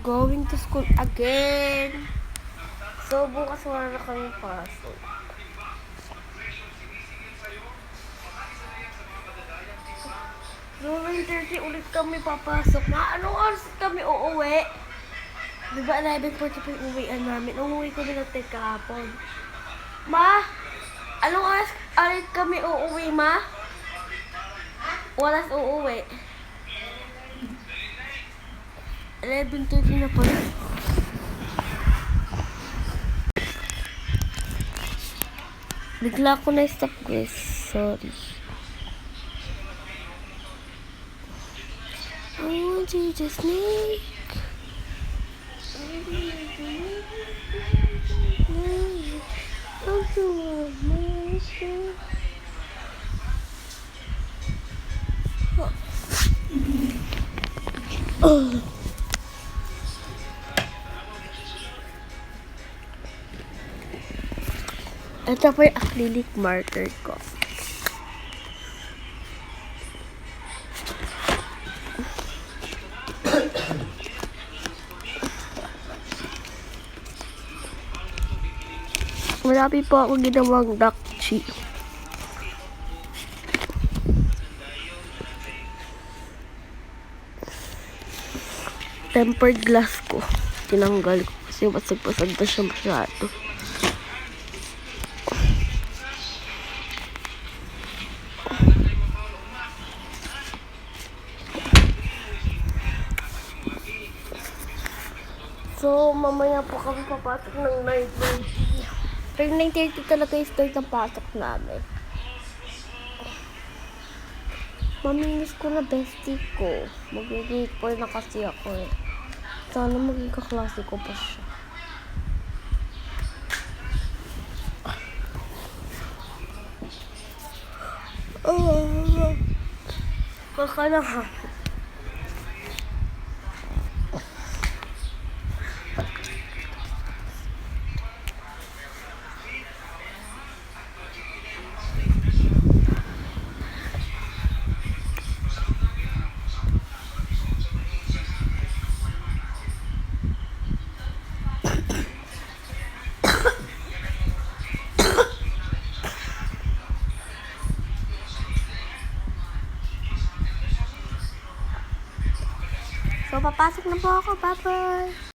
going to school again. So, bukas wala na kami pasok. So, 9:30 ulit kami papasok. Anong oras kami uuwi? Diba 11:45 uwian namin? Umuwi kami ng kahapon. Ma? Anong oras ulit kami uuwi, ma? Oras uuwi? 11:30 na pala. Bigla ko na-stop guys. Sorry. Oh, Jesus snake. Ito po yung acrylic marker ko. Marami po ako ginawang dakchi. Tempered glass ko. Tinanggal ko kasi basag-basag na siya masyado. So, mamaya po kami papasok ng 9:30. Pero 9:30 talaga yung start ng pasok namin. Mamimiss ko na bestie ko. Mag-grade 4 na kasi ako eh. Sana maging kaklase ko pa siya. Kaka na ha. So, papasok na po ako. Bye-bye!